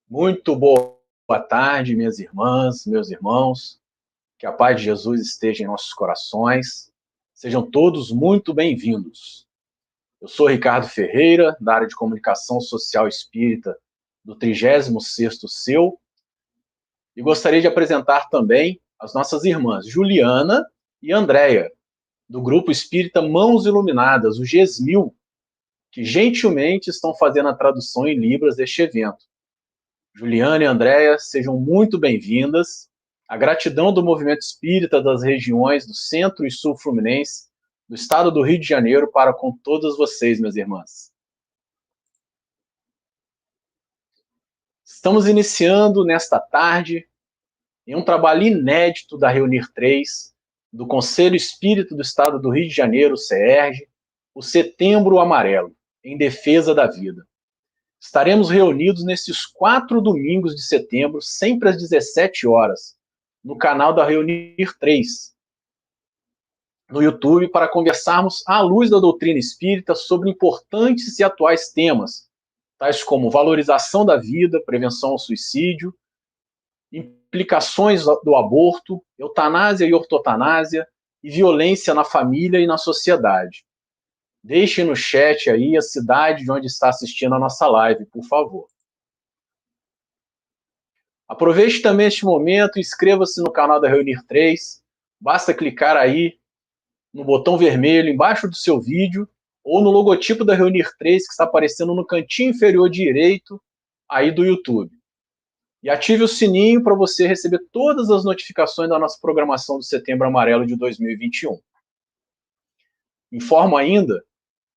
Muito boa tarde, minhas irmãs, meus irmãos. Que a paz de Jesus esteja em nossos corações. Sejam todos muito bem-vindos. Eu sou Ricardo Ferreira, da área de Comunicação Social Espírita do 36º CEU, e gostaria de apresentar também as nossas irmãs Juliana e Andréia, do Grupo Espírita Mãos Iluminadas, o GESMIL, que gentilmente estão fazendo a tradução em Libras deste evento. Juliana e Andréia, sejam muito bem-vindas. A gratidão do Movimento Espírita das regiões do Centro e Sul Fluminense, do Estado do Rio de Janeiro, para com todas vocês, minhas irmãs. Estamos iniciando nesta tarde em um trabalho inédito da Reunir 3, do Conselho Espírita do Estado do Rio de Janeiro, o CERJ, o Setembro Amarelo, em defesa da vida. Estaremos reunidos nesses 4 domingos de setembro, sempre às 17 horas, no canal da Reunir 3, no YouTube, para conversarmos à luz da doutrina espírita sobre importantes e atuais temas, tais como valorização da vida, prevenção ao suicídio, implicações do aborto, eutanásia e ortotanásia, e violência na família e na sociedade. Deixe no chat aí a cidade de onde está assistindo a nossa live, por favor. Aproveite também este momento e inscreva-se no canal da Reunir 3. Basta clicar aí no botão vermelho embaixo do seu vídeo ou no logotipo da Reunir 3 que está aparecendo no cantinho inferior direito aí do YouTube. E ative o sininho para você receber todas as notificações da nossa programação do Setembro Amarelo de 2021. Informo ainda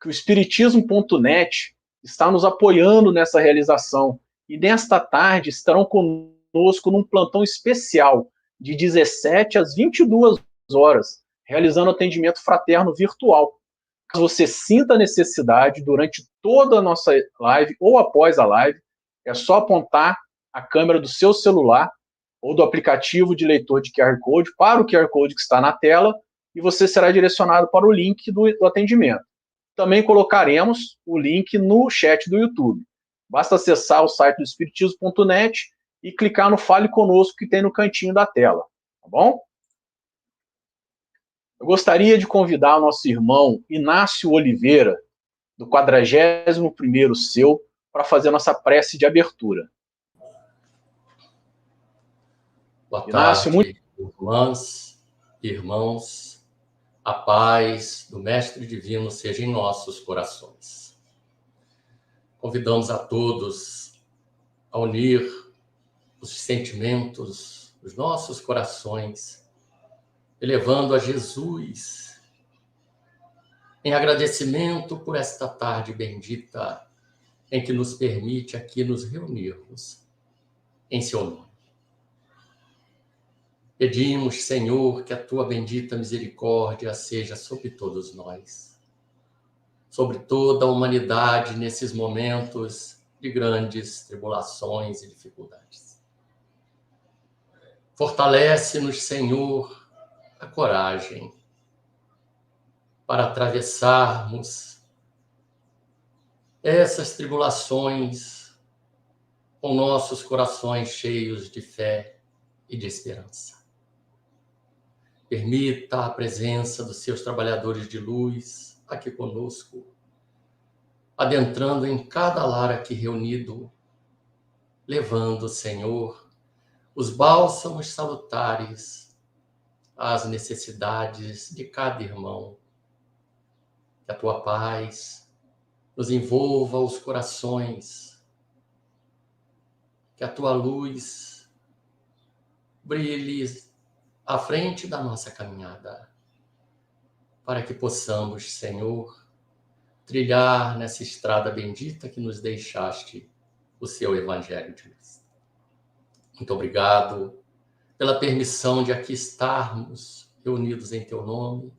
que o Espiritismo.net está nos apoiando nessa realização e nesta tarde estarão conosco num plantão especial de 17 às 22 horas, realizando atendimento fraterno virtual. Caso você sinta a necessidade durante toda a nossa live ou após a live, é só apontar a câmera do seu celular ou do aplicativo de leitor de QR Code para o QR Code que está na tela e você será direcionado para o link do atendimento. Também colocaremos o link no chat do YouTube. Basta acessar o site do Espiritismo.net e clicar no Fale Conosco que tem no cantinho da tela, tá bom? Eu gostaria de convidar o nosso irmão Inácio Oliveira, do 41º CEU, para fazer a nossa prece de abertura. Boa Inácio, tarde, irmãs, irmãos. A paz do Mestre Divino seja em nossos corações. Convidamos a todos a unir os sentimentos dos nossos corações, elevando a Jesus em agradecimento por esta tarde bendita em que nos permite aqui nos reunirmos em seu nome. Pedimos, Senhor, que a tua bendita misericórdia seja sobre todos nós, sobre toda a humanidade nesses momentos de grandes tribulações e dificuldades. Fortalece-nos, Senhor, a coragem para atravessarmos essas tribulações com nossos corações cheios de fé e de esperança. Permita a presença dos seus trabalhadores de luz aqui conosco, adentrando em cada lar aqui reunido, levando, Senhor, os bálsamos salutares às necessidades de cada irmão. Que a tua paz nos envolva os corações, que a tua luz brilhe à frente da nossa caminhada, para que possamos, Senhor, trilhar nessa estrada bendita que nos deixaste, o seu Evangelho de luz. Muito obrigado pela permissão de aqui estarmos reunidos em teu nome,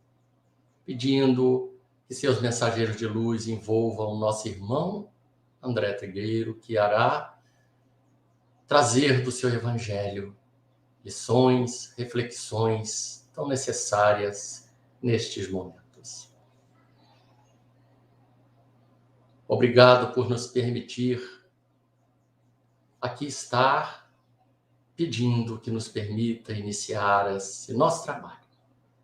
pedindo que seus mensageiros de luz envolvam o nosso irmão André Trigueiro, que irá trazer do seu Evangelho lições, reflexões tão necessárias nestes momentos. Obrigado por nos permitir aqui estar, pedindo que nos permita iniciar esse nosso trabalho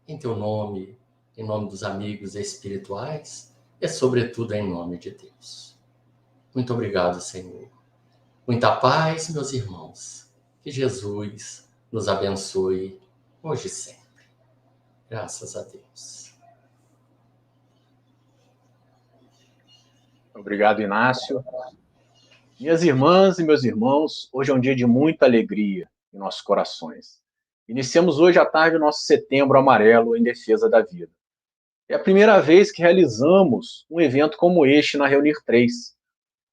em teu nome, em nome dos amigos espirituais e, sobretudo, em nome de Deus. Muito obrigado, Senhor. Muita paz, meus irmãos. Que Jesus nos abençoe hoje e sempre. Graças a Deus. Obrigado, Inácio. Minhas irmãs e meus irmãos, hoje é um dia de muita alegria em nossos corações. Iniciamos hoje à tarde o nosso Setembro Amarelo em defesa da vida. É a primeira vez que realizamos um evento como este na Reunir 3.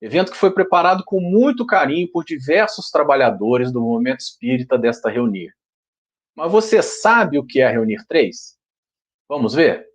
Evento que foi preparado com muito carinho por diversos trabalhadores do movimento espírita desta Reunir. Mas você sabe o que é a Reunir 3? Vamos ver?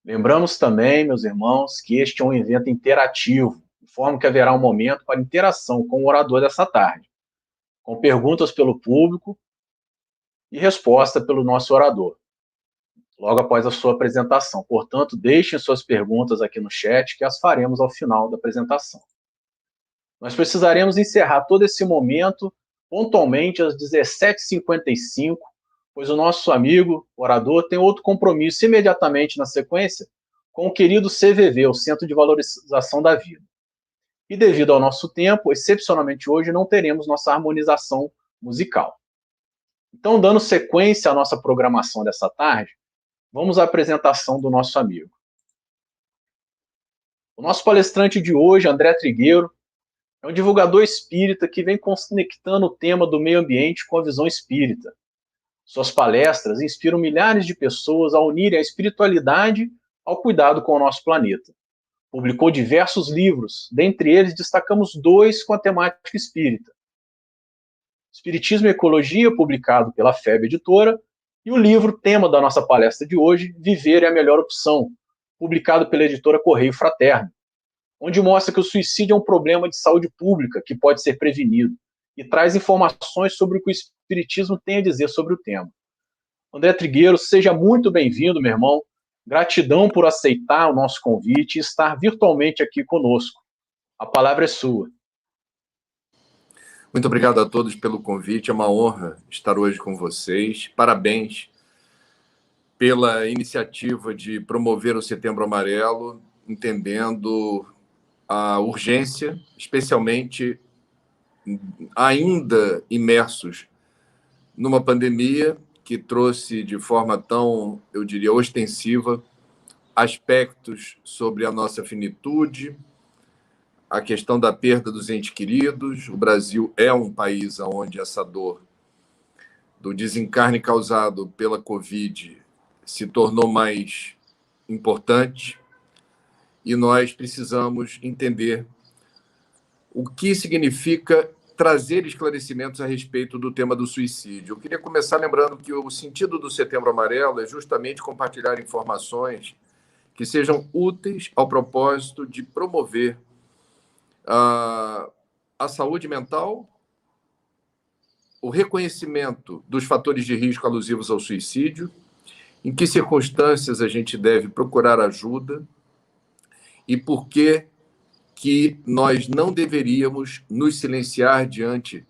Lembramos também, meus irmãos, que este é um evento interativo, de forma que haverá um momento para interação com o orador dessa tarde, com perguntas pelo público e resposta pelo nosso orador, logo após a sua apresentação. Portanto, deixem suas perguntas aqui no chat, que as faremos ao final da apresentação. Nós precisaremos encerrar todo esse momento pontualmente às 17h55, pois o nosso amigo orador tem outro compromisso imediatamente na sequência com o querido CVV, o Centro de Valorização da Vida. E devido ao nosso tempo, excepcionalmente hoje, não teremos nossa harmonização musical. Então, dando sequência à nossa programação dessa tarde, vamos à apresentação do nosso amigo. O nosso palestrante de hoje, André Trigueiro, é um divulgador espírita que vem conectando o tema do meio ambiente com a visão espírita. Suas palestras inspiram milhares de pessoas a unirem a espiritualidade ao cuidado com o nosso planeta. Publicou diversos livros, dentre eles destacamos 2 com a temática espírita. Espiritismo e Ecologia, publicado pela FEB Editora, e o livro tema da nossa palestra de hoje, Viver é a Melhor Opção, publicado pela editora Correio Fraterno, onde mostra que o suicídio é um problema de saúde pública que pode ser prevenido e traz informações sobre o que o Espiritismo tem a dizer sobre o tema. André Trigueiro, seja muito bem-vindo, meu irmão. Gratidão por aceitar o nosso convite e estar virtualmente aqui conosco. A palavra é sua. Muito obrigado a todos pelo convite. É uma honra estar hoje com vocês. Parabéns pela iniciativa de promover o Setembro Amarelo, entendendo a urgência, especialmente ainda imersos numa pandemia que trouxe de forma tão, eu diria, ostensiva, aspectos sobre a nossa finitude, a questão da perda dos entes queridos. O Brasil é um país onde essa dor do desencarne causado pela Covid se tornou mais importante e nós precisamos entender o que significa trazer esclarecimentos a respeito do tema do suicídio. Eu queria começar lembrando que o sentido do Setembro Amarelo é justamente compartilhar informações que sejam úteis ao propósito de promover a saúde mental, o reconhecimento dos fatores de risco alusivos ao suicídio, em que circunstâncias a gente deve procurar ajuda e por que nós não deveríamos nos silenciar diante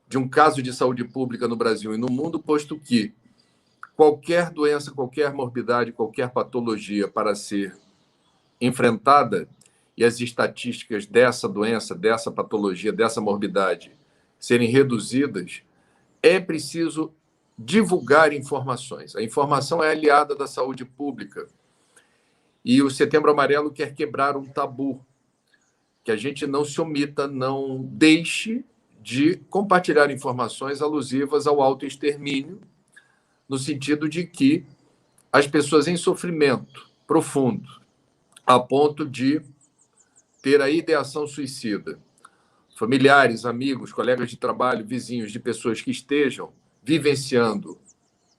de um caso de saúde pública no Brasil e no mundo, posto que qualquer doença, qualquer morbidade, qualquer patologia para ser enfrentada e as estatísticas dessa doença, dessa patologia, dessa morbidade serem reduzidas, é preciso divulgar informações. A informação é aliada da saúde pública. E o Setembro Amarelo quer quebrar um tabu, que a gente não se omita, não deixe de compartilhar informações alusivas ao autoextermínio, no sentido de que as pessoas em sofrimento profundo, a ponto de ter a ideação suicida, familiares, amigos, colegas de trabalho, vizinhos de pessoas que estejam vivenciando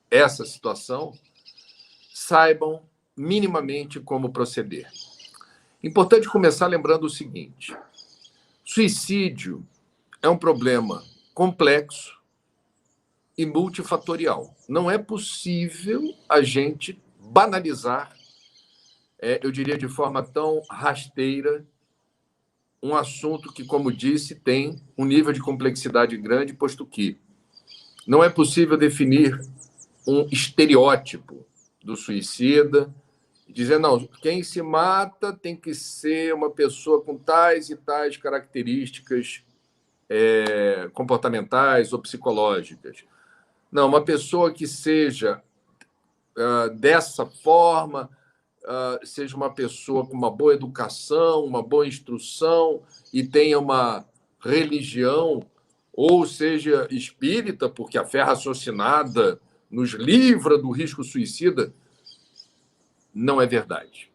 essa situação, saibam minimamente como proceder. Importante começar lembrando o seguinte: suicídio é um problema complexo e multifatorial. Não é possível a gente banalizar, eu diria de forma tão rasteira, um assunto que, como disse, tem um nível de complexidade grande, posto que não é possível definir um estereótipo do suicida, dizer, não, quem se mata tem que ser uma pessoa com tais e tais características comportamentais ou psicológicas. Não, uma pessoa que seja dessa forma, seja uma pessoa com uma boa educação, uma boa instrução e tenha uma religião, ou seja espírita, porque a fé raciocinada nos livra do risco suicida, não é verdade.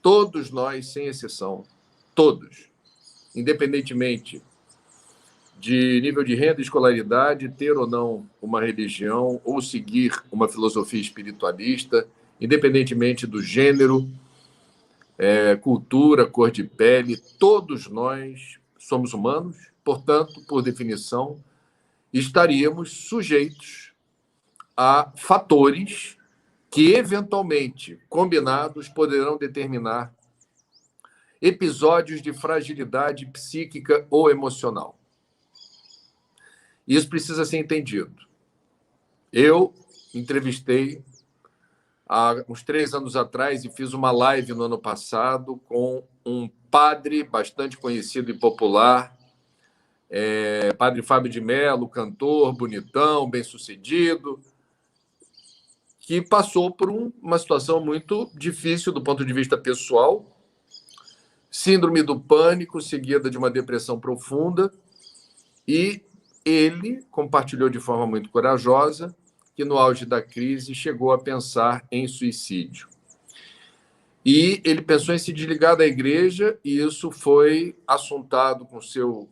Todos nós, sem exceção, todos, independentemente de nível de renda e escolaridade, ter ou não uma religião ou seguir uma filosofia espiritualista, independentemente do gênero, cultura, cor de pele, todos nós somos humanos, portanto, por definição, estaríamos sujeitos a fatores que, eventualmente, combinados, poderão determinar episódios de fragilidade psíquica ou emocional. Isso precisa ser entendido. Eu entrevistei há uns 3 anos atrás e fiz uma live no ano passado com um padre bastante conhecido e popular, padre Fábio de Mello, cantor, bonitão, bem-sucedido, que passou por uma situação muito difícil do ponto de vista pessoal, síndrome do pânico, seguida de uma depressão profunda, e ele compartilhou de forma muito corajosa que, no auge da crise, chegou a pensar em suicídio. E ele pensou em se desligar da igreja, e isso foi assuntado com seu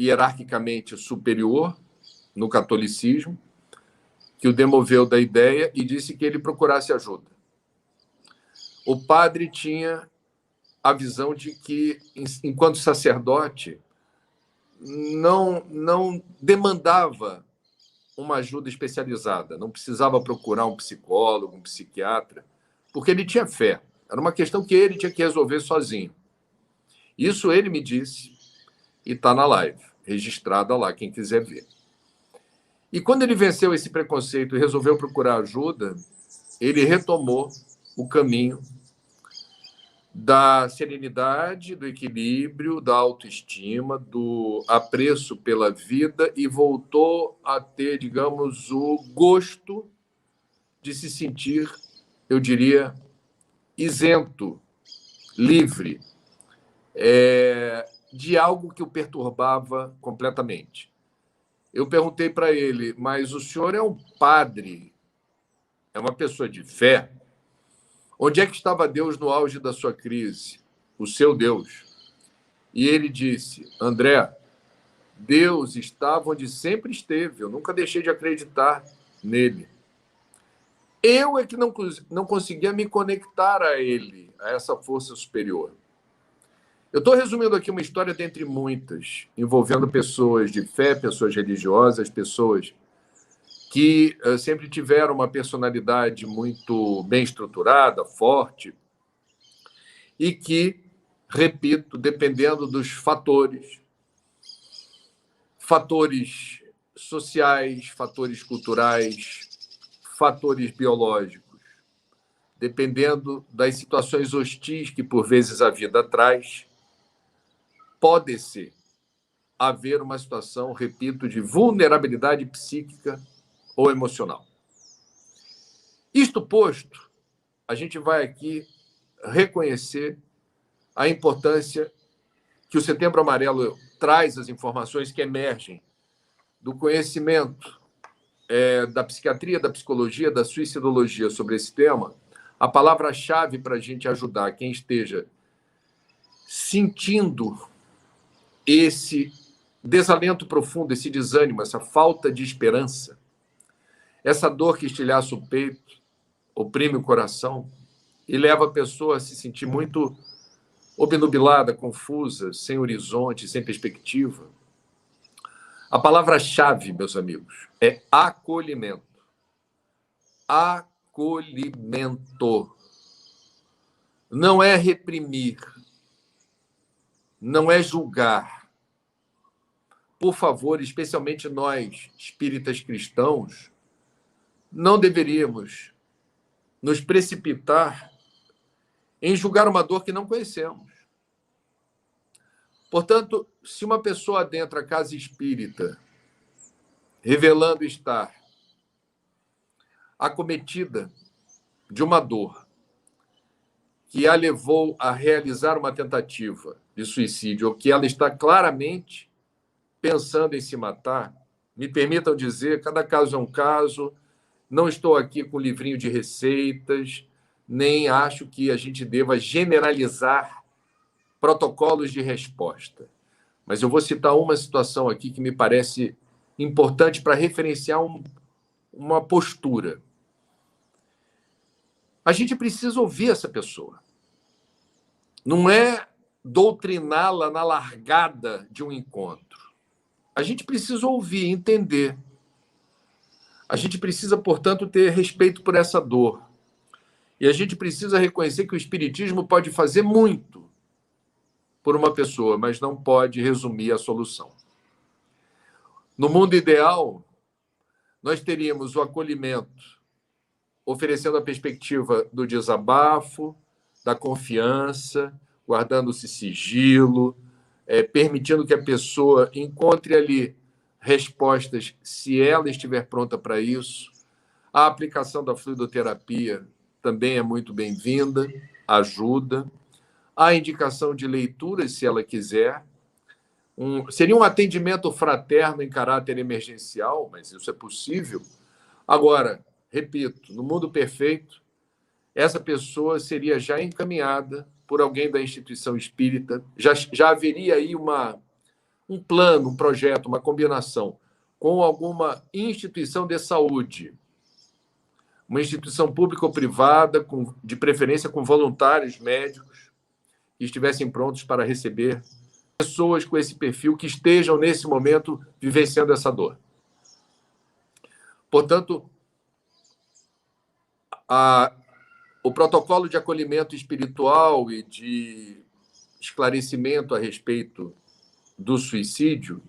hierarquicamente superior no catolicismo, que o demoveu da ideia e disse que ele procurasse ajuda. O padre tinha a visão de que, enquanto sacerdote, não demandava uma ajuda especializada, não precisava procurar um psicólogo, um psiquiatra, porque ele tinha fé. Era uma questão que ele tinha que resolver sozinho. Isso ele me disse e está na live, registrada lá, quem quiser ver. E quando ele venceu esse preconceito e resolveu procurar ajuda, ele retomou o caminho da serenidade, do equilíbrio, da autoestima, do apreço pela vida e voltou a ter, digamos, o gosto de se sentir, eu diria, isento, livre, de algo que o perturbava completamente. Eu perguntei para ele, mas o senhor é um padre, é uma pessoa de fé? Onde é que estava Deus no auge da sua crise? O seu Deus. E ele disse, André, Deus estava onde sempre esteve, eu nunca deixei de acreditar nele. Eu é que não conseguia me conectar a ele, a essa força superior. Eu estou resumindo aqui uma história dentre muitas, envolvendo pessoas de fé, pessoas religiosas, pessoas que sempre tiveram uma personalidade muito bem estruturada, forte, e que, repito, dependendo dos fatores sociais, fatores culturais, fatores biológicos, dependendo das situações hostis que, por vezes, a vida traz, pode ser haver uma situação, repito, de vulnerabilidade psíquica ou emocional. Isto posto, a gente vai aqui reconhecer a importância que o Setembro Amarelo traz as informações que emergem do conhecimento da psiquiatria, da psicologia, da suicidologia sobre esse tema. A palavra-chave para a gente ajudar quem esteja sentindo esse desalento profundo, esse desânimo, essa falta de esperança, essa dor que estilhaça o peito, oprime o coração e leva a pessoa a se sentir muito obnubilada, confusa, sem horizonte, sem perspectiva. A palavra-chave, meus amigos, é acolhimento. Acolhimento. Não é reprimir, não é julgar. Por favor, especialmente nós, espíritas cristãos, não deveríamos nos precipitar em julgar uma dor que não conhecemos. Portanto, se uma pessoa adentra a casa espírita, revelando estar acometida de uma dor que a levou a realizar uma tentativa de suicídio, ou que ela está claramente pensando em se matar, me permitam dizer, cada caso é um caso, não estou aqui com livrinho de receitas, nem acho que a gente deva generalizar protocolos de resposta. Mas eu vou citar uma situação aqui que me parece importante para referenciar uma postura. A gente precisa ouvir essa pessoa. Não é doutriná-la na largada de um encontro. A gente precisa ouvir, entender. A gente precisa, portanto, ter respeito por essa dor. E a gente precisa reconhecer que o espiritismo pode fazer muito por uma pessoa, mas não pode resumir a solução. No mundo ideal, nós teríamos o acolhimento, oferecendo a perspectiva do desabafo, da confiança, guardando-se sigilo, permitindo que a pessoa encontre ali respostas, se ela estiver pronta para isso. A aplicação da fluidoterapia também é muito bem-vinda, ajuda. A indicação de leituras, se ela quiser. Seria um atendimento fraterno em caráter emergencial, mas isso é possível. Agora, repito, no mundo perfeito, essa pessoa seria já encaminhada por alguém da instituição espírita, já haveria aí um plano, um projeto, uma combinação com alguma instituição de saúde, uma instituição pública ou privada, de preferência com voluntários médicos, que estivessem prontos para receber pessoas com esse perfil que estejam, nesse momento, vivenciando essa dor. Portanto, o protocolo de acolhimento espiritual e de esclarecimento a respeito do suicídio,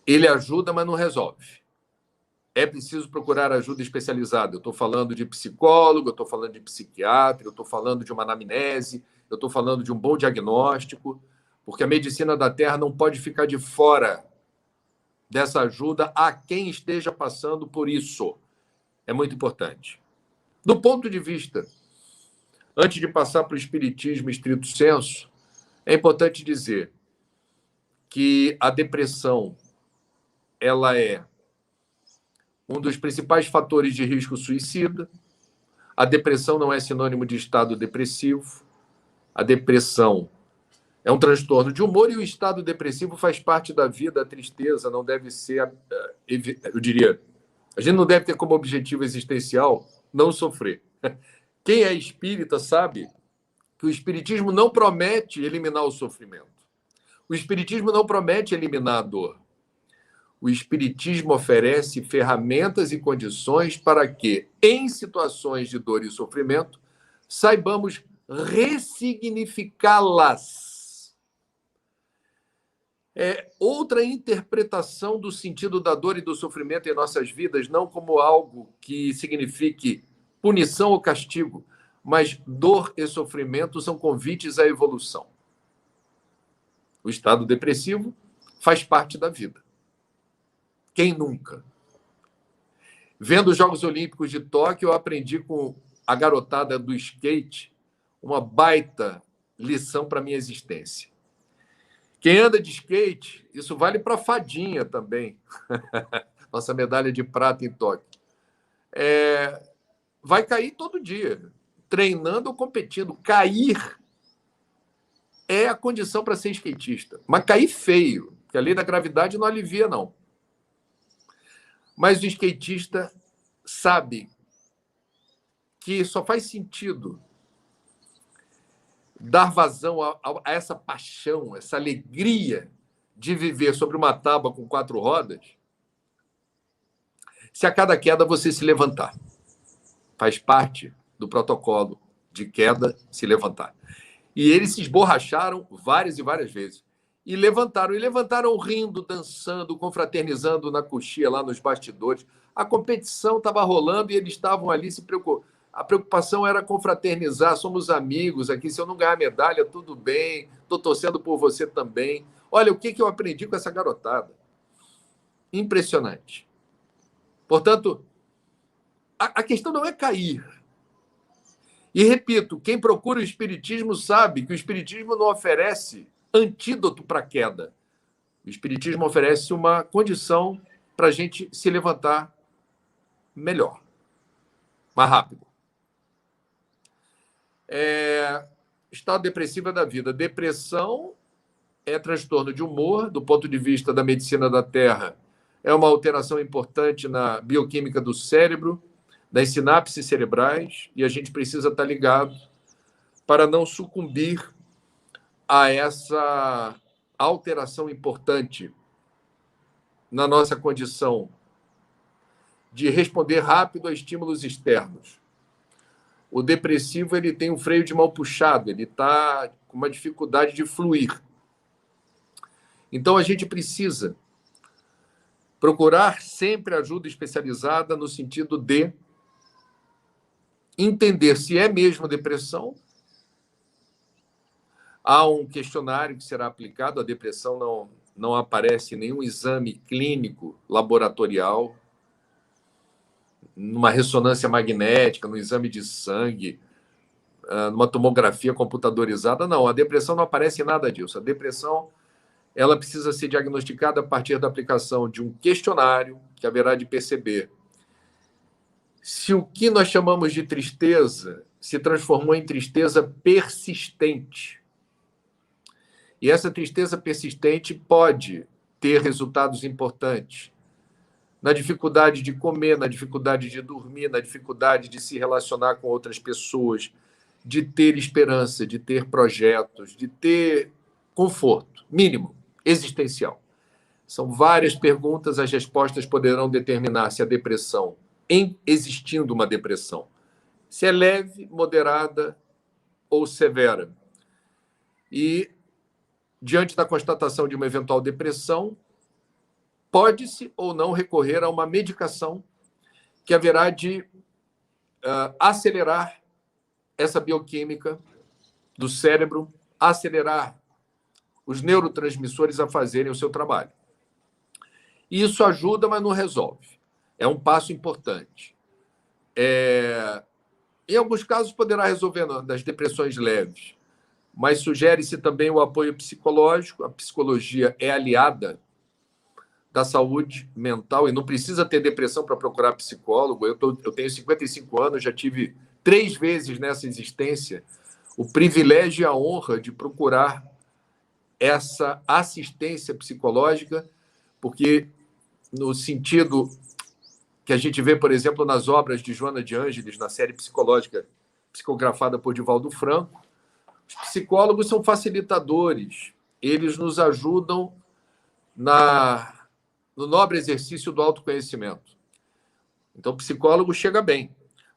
ele ajuda, mas não resolve. É preciso procurar ajuda especializada. Eu estou falando de psicólogo, eu estou falando de psiquiatra, eu estou falando de uma anamnese, eu estou falando de um bom diagnóstico, porque a medicina da Terra não pode ficar de fora dessa ajuda a quem esteja passando por isso. É muito importante. Do ponto de vista, antes de passar para o espiritismo estrito sensu, é importante dizer que a depressão ela é um dos principais fatores de risco suicida. A depressão não é sinônimo de estado depressivo. A depressão é um transtorno de humor e o estado depressivo faz parte da vida. A tristeza não deve ser, eu diria, a gente não deve ter como objetivo existencial não sofrer. Quem é espírita sabe que o espiritismo não promete eliminar o sofrimento. O espiritismo não promete eliminar a dor. O espiritismo oferece ferramentas e condições para que, em situações de dor e sofrimento, saibamos ressignificá-las. É outra interpretação do sentido da dor e do sofrimento em nossas vidas, não como algo que signifique punição ou castigo, mas dor e sofrimento são convites à evolução. O estado depressivo faz parte da vida. Quem nunca? Vendo os Jogos Olímpicos de Tóquio, eu aprendi com a garotada do skate uma baita lição para a minha existência. Quem anda de skate, isso vale para a fadinha também, nossa medalha de prata em Tóquio, vai cair todo dia, treinando ou competindo. Cair é a condição para ser skatista, mas cair feio, porque a lei da gravidade não alivia, não. Mas o skatista sabe que só faz sentido dar vazão a essa paixão, essa alegria de viver sobre uma tábua com 4 rodas, se a cada queda você se levantar. Faz parte do protocolo de queda se levantar. E eles se esborracharam várias e várias vezes. E levantaram rindo, dançando, confraternizando na coxia, lá nos bastidores. A competição estava rolando e eles estavam ali se preocupando. A preocupação era confraternizar, somos amigos aqui, se eu não ganhar medalha, tudo bem, estou torcendo por você também. Olha, o que eu aprendi com essa garotada. Impressionante. Portanto, a questão não é cair. E, repito, quem procura o espiritismo sabe que o espiritismo não oferece antídoto para a queda. O espiritismo oferece uma condição para a gente se levantar melhor, mais rápido. Estado depressivo da vida. Depressão é transtorno de humor, do ponto de vista da medicina da Terra, é uma alteração importante na bioquímica do cérebro, das sinapses cerebrais, e a gente precisa estar ligado para não sucumbir a essa alteração importante na nossa condição de responder rápido a estímulos externos. O depressivo ele tem um freio de mão puxado, ele está com uma dificuldade de fluir. Então, a gente precisa procurar sempre ajuda especializada no sentido de entender se é mesmo depressão. Há um questionário que será aplicado, a depressão não aparece em nenhum exame clínico laboratorial, numa ressonância magnética, no exame de sangue, numa tomografia computadorizada, não. A depressão não aparece em nada disso. A depressão ela precisa ser diagnosticada a partir da aplicação de um questionário que haverá de perceber se o que nós chamamos de tristeza se transformou em tristeza persistente. E essa tristeza persistente pode ter resultados importantes na dificuldade de comer, na dificuldade de dormir, na dificuldade de se relacionar com outras pessoas, de ter esperança, de ter projetos, de ter conforto mínimo, existencial. São várias perguntas, as respostas poderão determinar se a depressão, existindo uma depressão, se é leve, moderada ou severa. E, diante da constatação de uma eventual depressão, pode-se ou não recorrer a uma medicação que haverá de acelerar essa bioquímica do cérebro, acelerar os neurotransmissores a fazerem o seu trabalho. Isso ajuda, mas não resolve. É um passo importante. Em alguns casos, poderá resolver nas depressões leves, mas sugere-se também o apoio psicológico. A psicologia é aliada da saúde mental e não precisa ter depressão para procurar psicólogo. Eu tenho 55 anos, já tive 3 vezes nessa existência o privilégio e a honra de procurar essa assistência psicológica, porque no sentido que a gente vê, por exemplo, nas obras de Joana de Ângeles, na série psicológica psicografada por Divaldo Franco, os psicólogos são facilitadores, eles nos ajudam no nobre exercício do autoconhecimento. Então, o psicólogo chega bem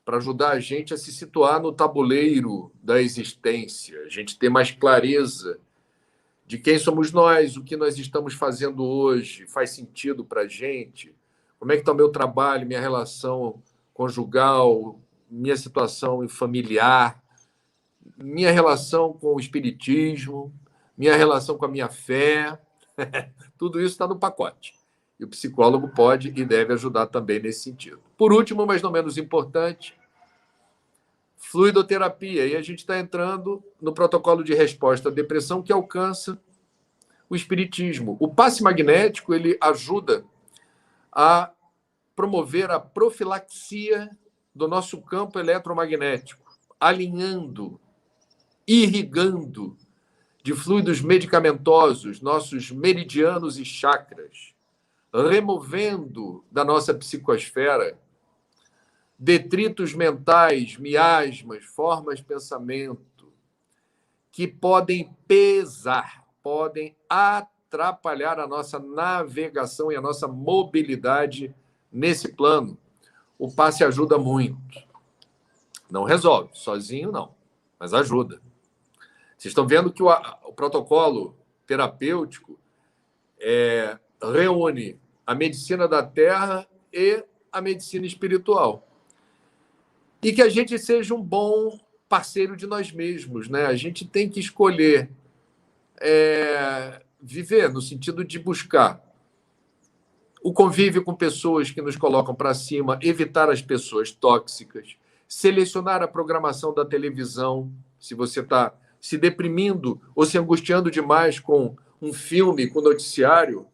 para ajudar a gente a se situar no tabuleiro da existência, a gente ter mais clareza de quem somos nós, o que nós estamos fazendo hoje, faz sentido para a gente, como é que está o meu trabalho, minha relação conjugal, minha situação familiar, minha relação com o espiritismo, minha relação com a minha fé, tudo isso está no pacote. E o psicólogo pode e deve ajudar também nesse sentido. Por último, mas não menos importante, fluidoterapia. E a gente está entrando no protocolo de resposta à depressão que alcança o espiritismo. O passe magnético ele ajuda a promover a profilaxia do nosso campo eletromagnético, alinhando, irrigando de fluidos medicamentosos nossos meridianos e chakras, removendo da nossa psicosfera detritos mentais, miasmas, formas de pensamento que podem pesar, podem atrapalhar a nossa navegação e a nossa mobilidade nesse plano. O passe ajuda muito. Não resolve, sozinho não, mas ajuda. Vocês estão vendo que o protocolo terapêutico reúne a medicina da Terra e a medicina espiritual. E que a gente seja um bom parceiro de nós mesmos, né? A gente tem que escolher viver no sentido de buscar o convívio com pessoas que nos colocam para cima, evitar as pessoas tóxicas, selecionar a programação da televisão, se você está se deprimindo ou se angustiando demais com um filme, com noticiário,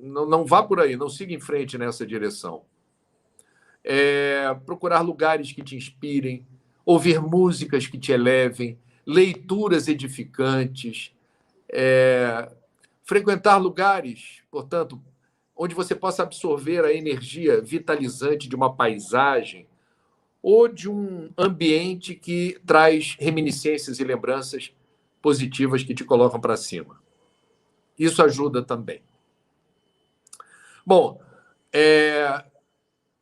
não vá por aí, não siga em frente nessa direção. Procurar lugares que te inspirem, ouvir músicas que te elevem, leituras edificantes, frequentar lugares, portanto, onde você possa absorver a energia vitalizante de uma paisagem ou de um ambiente que traz reminiscências e lembranças positivas que te colocam para cima. Isso ajuda também. Bom,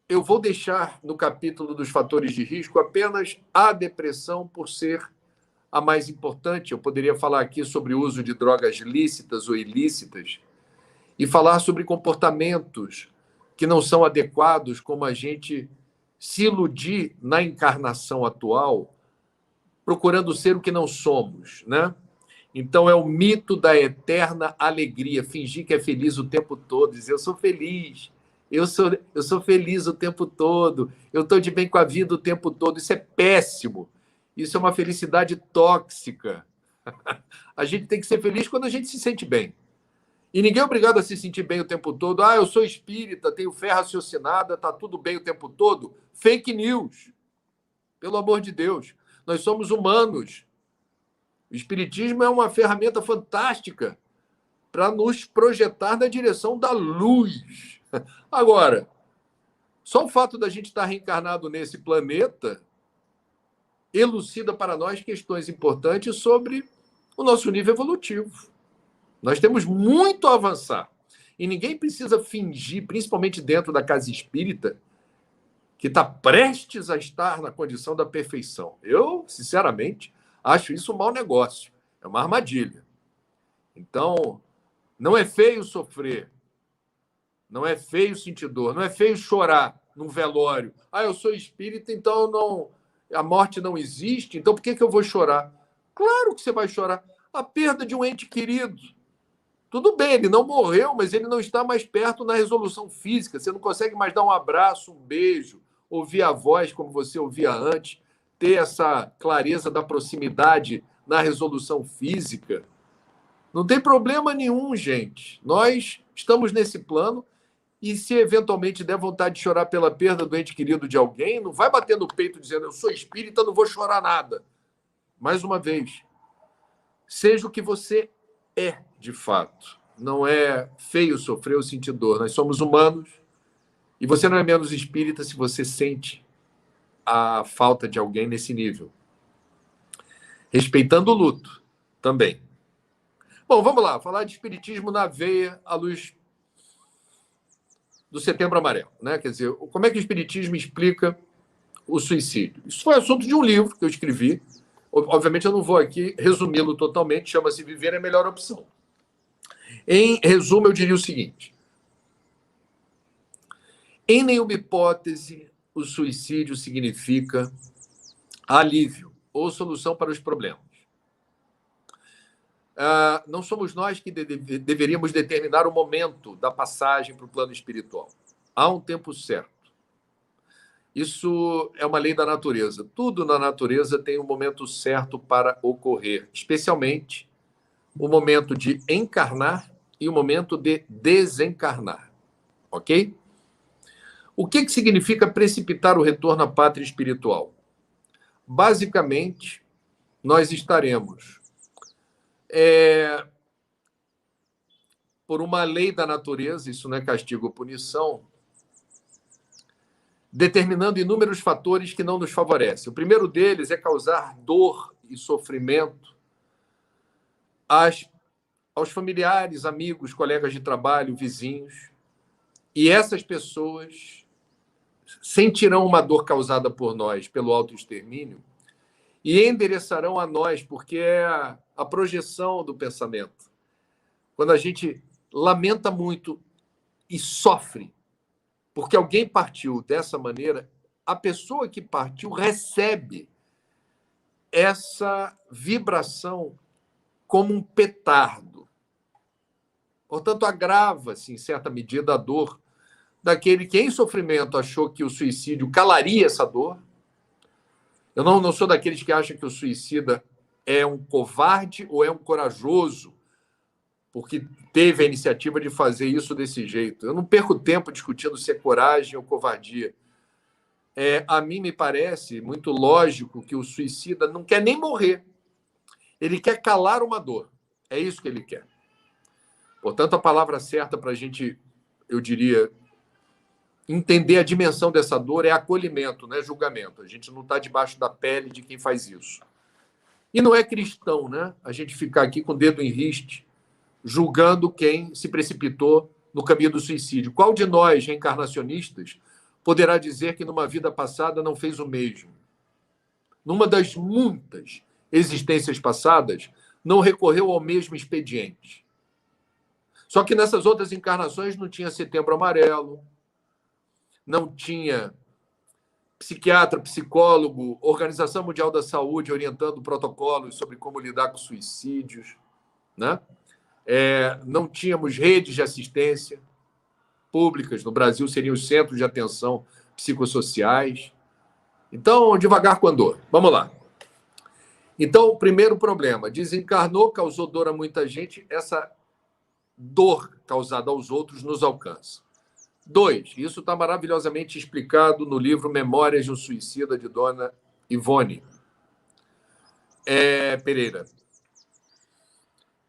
eu vou deixar no capítulo dos fatores de risco apenas a depressão por ser a mais importante. Eu poderia falar aqui sobre o uso de drogas lícitas ou ilícitas e falar sobre comportamentos que não são adequados, como a gente se iludir na encarnação atual, procurando ser o que não somos, né? Então, é o mito da eterna alegria, fingir que é feliz o tempo todo, dizer, eu sou feliz, eu sou feliz o tempo todo, eu estou de bem com a vida o tempo todo. Isso é péssimo, isso é uma felicidade tóxica. A gente tem que ser feliz quando a gente se sente bem. E ninguém é obrigado a se sentir bem o tempo todo. Ah, eu sou espírita, tenho fé raciocinada, está tudo bem o tempo todo. Fake news. Pelo amor de Deus. Nós somos humanos. O espiritismo é uma ferramenta fantástica para nos projetar na direção da luz. Agora, só o fato da gente estar reencarnado nesse planeta elucida para nós questões importantes sobre o nosso nível evolutivo. Nós temos muito a avançar. E ninguém precisa fingir, principalmente dentro da casa espírita, que está prestes a estar na condição da perfeição. Eu, sinceramente, acho isso um mau negócio. É uma armadilha. Então, não é feio sofrer. Não é feio sentir dor. Não é feio chorar num velório. Ah, eu sou espírita, então não, a morte não existe, então por que eu vou chorar? Claro que você vai chorar. A perda de um ente querido. Tudo bem, ele não morreu, mas ele não está mais perto na resolução física. Você não consegue mais dar um abraço, um beijo, ouvir a voz como você ouvia antes, ter essa clareza da proximidade na resolução física. Não tem problema nenhum, gente. Nós estamos nesse plano e se eventualmente der vontade de chorar pela perda do ente querido de alguém, não vai bater no peito dizendo eu sou espírita, não vou chorar nada. Mais uma vez, seja o que você é de fato. Não é feio sofrer ou sentir dor. Nós somos humanos e você não é menos espírita se você sente a falta de alguém nesse nível. Respeitando o luto também. Bom, vamos lá. Falar de espiritismo na veia à luz do Setembro Amarelo, né? Quer dizer, como é que o espiritismo explica o suicídio? Isso foi assunto de um livro que eu escrevi. Obviamente, eu não vou aqui resumi-lo totalmente. Chama-se Viver é a Melhor Opção. Em resumo, eu diria o seguinte. Em nenhuma hipótese, o suicídio significa alívio ou solução para os problemas. Não somos nós que deveríamos determinar o momento da passagem para o plano espiritual. Há um tempo certo. Isso é uma lei da natureza. Tudo na natureza tem um momento certo para ocorrer, especialmente o momento de encarnar e o momento de desencarnar. Ok? O que significa precipitar o retorno à pátria espiritual? Basicamente, nós estaremos por uma lei da natureza, isso não é castigo ou punição, determinando inúmeros fatores que não nos favorecem. O primeiro deles é causar dor e sofrimento aos familiares, amigos, colegas de trabalho, vizinhos. E essas pessoas sentirão uma dor causada por nós pelo autoextermínio e endereçarão a nós, porque é a projeção do pensamento. Quando a gente lamenta muito e sofre porque alguém partiu dessa maneira, a pessoa que partiu recebe essa vibração como um petardo. Portanto, agrava-se, em certa medida, a dor daquele que, em sofrimento, achou que o suicídio calaria essa dor. Eu não sou daqueles que acham que o suicida é um covarde ou é um corajoso, porque teve a iniciativa de fazer isso desse jeito. Eu não perco tempo discutindo se é coragem ou covardia. A mim me parece muito lógico que o suicida não quer nem morrer. Ele quer calar uma dor. É isso que ele quer. Portanto, a palavra certa para a gente, eu diria, entender a dimensão dessa dor é acolhimento, não é julgamento. A gente não está debaixo da pele de quem faz isso. E não é cristão, né? A gente ficar aqui com o dedo em riste, julgando quem se precipitou no caminho do suicídio. Qual de nós, reencarnacionistas, poderá dizer que numa vida passada não fez o mesmo? Numa das muitas existências passadas, não recorreu ao mesmo expediente. Só que nessas outras encarnações não tinha Setembro Amarelo, não tinha psiquiatra, psicólogo, Organização Mundial da Saúde orientando protocolos sobre como lidar com suicídios, né? Não tínhamos redes de assistência públicas. No Brasil, seriam os centros de atenção psicossociais. Então, devagar com a dor. Vamos lá. Então, o primeiro problema, desencarnou, causou dor a muita gente, essa dor causada aos outros nos alcança. 2, isso está maravilhosamente explicado no livro Memórias de um Suicida, de Dona Ivone Pereira.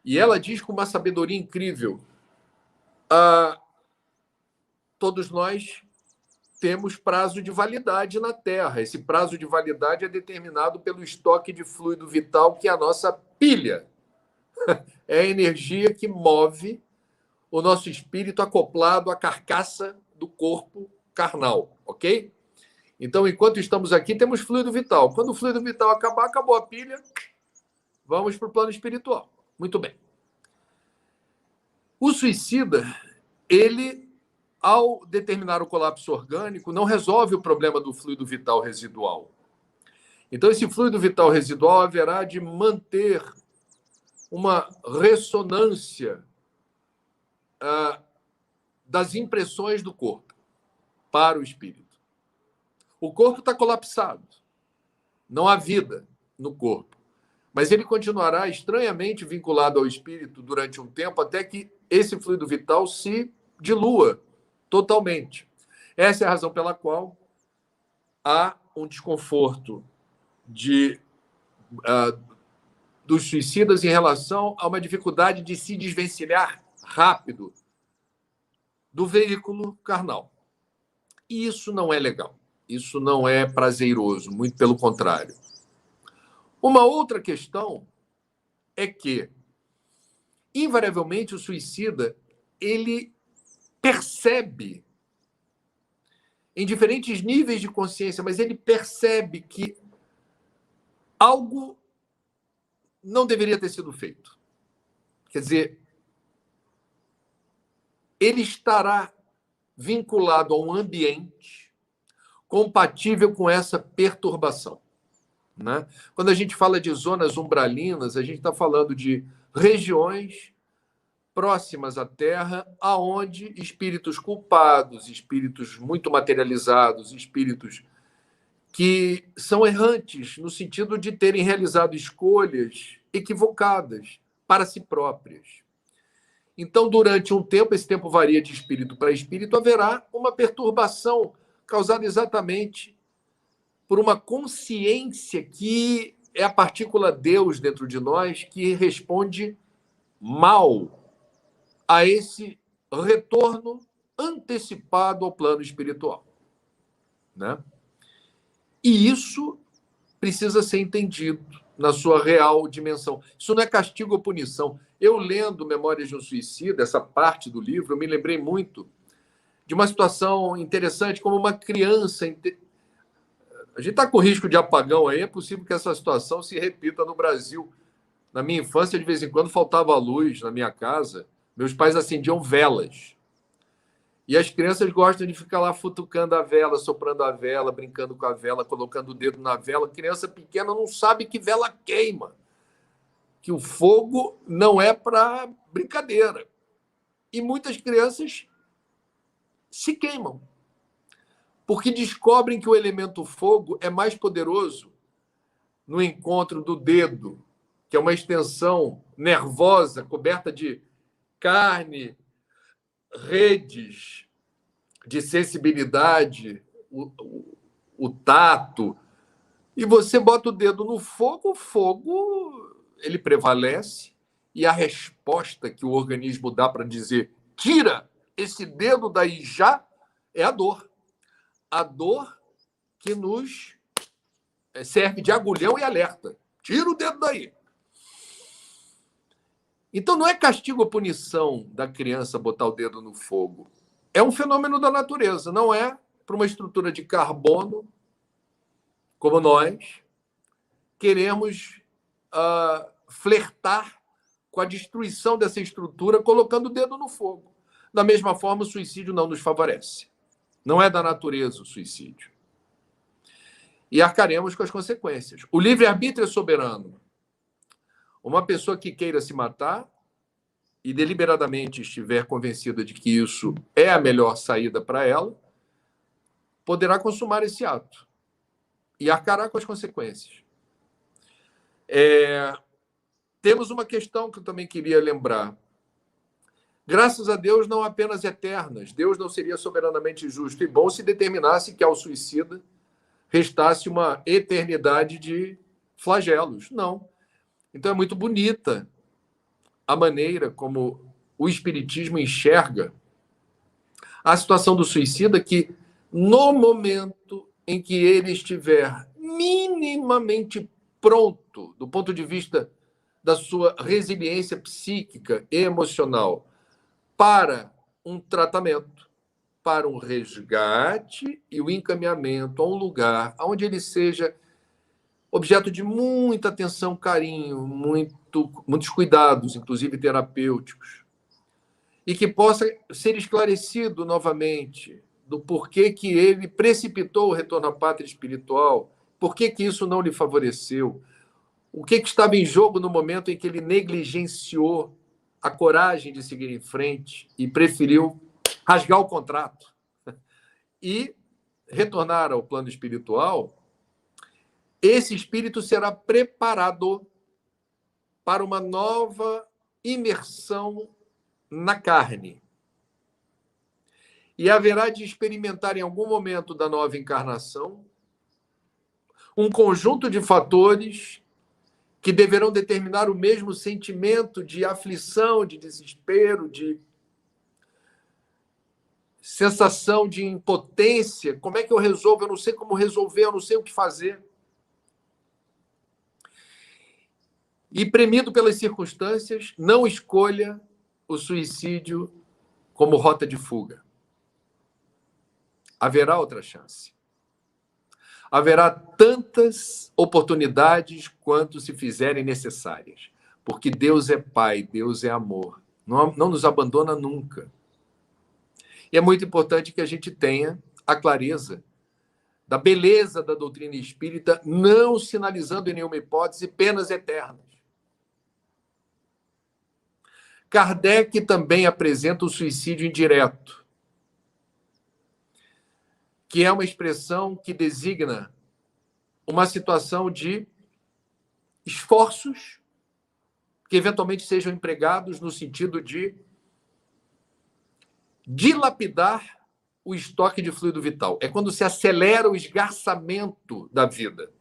E ela diz com uma sabedoria incrível, todos nós temos prazo de validade na Terra. Esse prazo de validade é determinado pelo estoque de fluido vital, que é a nossa pilha É a energia que move o nosso espírito acoplado à carcaça do corpo carnal, ok? Então, enquanto estamos aqui, temos fluido vital. Quando o fluido vital acabar, acabou a pilha, vamos para o plano espiritual. Muito bem. O suicida, ele, ao determinar o colapso orgânico, não resolve o problema do fluido vital residual. Então, esse fluido vital residual haverá de manter uma ressonância das impressões do corpo para o espírito. O corpo está colapsado. Não há vida no corpo. Mas ele continuará estranhamente vinculado ao espírito durante um tempo até que esse fluido vital se dilua totalmente. Essa é a razão pela qual há um desconforto dos suicidas em relação a uma dificuldade de se desvencilhar rápido do veículo carnal. E isso não é legal. Isso não é prazeroso, muito pelo contrário. Uma outra questão é que, invariavelmente, o suicida, ele percebe, em diferentes níveis de consciência, mas ele percebe que algo não deveria ter sido feito. Quer dizer, ele estará vinculado a um ambiente compatível com essa perturbação, né? Quando a gente fala de zonas umbralinas, a gente está falando de regiões próximas à Terra, aonde espíritos culpados, espíritos muito materializados, espíritos que são errantes, no sentido de terem realizado escolhas equivocadas para si próprias. Então, durante um tempo, esse tempo varia de espírito para espírito, haverá uma perturbação causada exatamente por uma consciência que é a partícula Deus dentro de nós que responde mal a esse retorno antecipado ao plano espiritual, né? E isso precisa ser entendido na sua real dimensão. Isso não é castigo ou punição. Eu, lendo Memórias de um Suicida, essa parte do livro, eu me lembrei muito de uma situação interessante, como uma criança. A gente está com risco de apagão aí, é possível que essa situação se repita no Brasil. Na minha infância, de vez em quando, faltava luz na minha casa. Meus pais acendiam velas. E as crianças gostam de ficar lá futucando a vela, soprando a vela, brincando com a vela, colocando o dedo na vela. Criança pequena não sabe que vela queima, que o fogo não é para brincadeira. E muitas crianças se queimam, porque descobrem que o elemento fogo é mais poderoso no encontro do dedo, que é uma extensão nervosa, coberta de carne, redes de sensibilidade, o tato, e você bota o dedo no fogo, o fogo ele prevalece, e a resposta que o organismo dá para dizer tira esse dedo daí já é a dor. A dor que nos serve de agulhão e alerta. Tira o dedo daí. Então, não é castigo ou punição da criança botar o dedo no fogo. É um fenômeno da natureza, não é para uma estrutura de carbono, como nós queremos flertar com a destruição dessa estrutura colocando o dedo no fogo. Da mesma forma, o suicídio não nos favorece. Não é da natureza o suicídio. E arcaremos com as consequências. O livre-arbítrio é soberano. Uma pessoa que queira se matar e deliberadamente estiver convencida de que isso é a melhor saída para ela, poderá consumar esse ato e arcará com as consequências. Temos uma questão que eu também queria lembrar. Graças a Deus, não apenas eternas. Deus não seria soberanamente justo e bom se determinasse que ao suicida restasse uma eternidade de flagelos. Não. Então, é muito bonita a maneira como o Espiritismo enxerga a situação do suicida, que, no momento em que ele estiver minimamente pronto, do ponto de vista da sua resiliência psíquica e emocional para um tratamento, para um resgate e o encaminhamento a um lugar onde ele seja objeto de muita atenção, carinho, muitos cuidados, inclusive terapêuticos, e que possa ser esclarecido novamente do porquê que ele precipitou o retorno à pátria espiritual, por que isso não lhe favoreceu, o que estava em jogo no momento em que ele negligenciou a coragem de seguir em frente e preferiu rasgar o contrato e retornar ao plano espiritual. Esse espírito será preparado para uma nova imersão na carne. E haverá de experimentar em algum momento da nova encarnação um conjunto de fatores que deverão determinar o mesmo sentimento de aflição, de desespero, de sensação de impotência. Como é que eu resolvo? Eu não sei como resolver, eu não sei o que fazer. E, premido pelas circunstâncias, não escolha o suicídio como rota de fuga. Haverá outra chance. Haverá tantas oportunidades quanto se fizerem necessárias. Porque Deus é Pai, Deus é amor. Não nos abandona nunca. E é muito importante que a gente tenha a clareza da beleza da doutrina espírita, não sinalizando em nenhuma hipótese penas eternas. Kardec também apresenta o suicídio indireto, que é uma expressão que designa uma situação de esforços que eventualmente sejam empregados no sentido de dilapidar o estoque de fluido vital. É quando se acelera o esgarçamento da vida.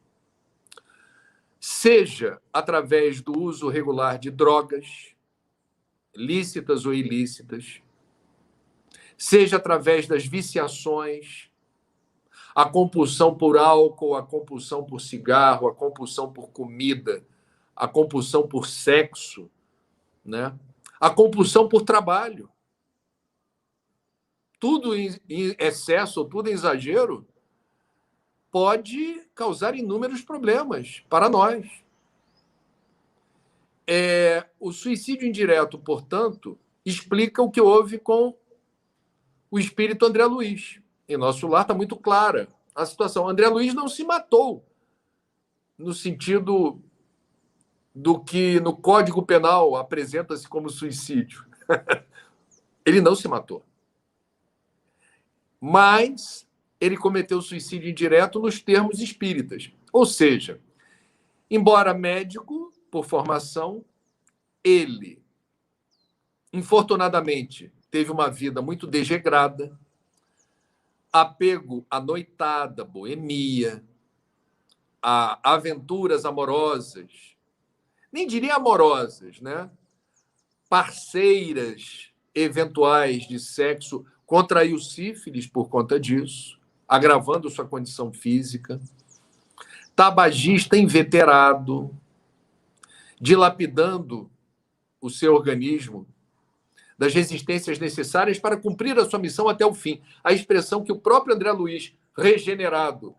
Seja através do uso regular de drogas, lícitas ou ilícitas, seja através das viciações, a compulsão por álcool, a compulsão por cigarro, a compulsão por comida, a compulsão por sexo, né? A compulsão por trabalho. Tudo em excesso, tudo em exagero, pode causar inúmeros problemas para nós. O suicídio indireto, portanto, explica o que houve com o espírito André Luiz. Em nosso lar está muito clara a situação. André Luiz não se matou no sentido do que no Código Penal apresenta-se como suicídio. Ele não se matou. Mas ele cometeu suicídio indireto nos termos espíritas. Ou seja, embora médico por formação, ele, infortunadamente, teve uma vida muito desregrada, apego à noitada, boemia, a aventuras amorosas, nem diria amorosas, né? Parceiras eventuais de sexo, contraiu sífilis por conta disso, agravando sua condição física, tabagista inveterado, dilapidando o seu organismo das resistências necessárias para cumprir a sua missão até o fim. A expressão que o próprio André Luiz, regenerado,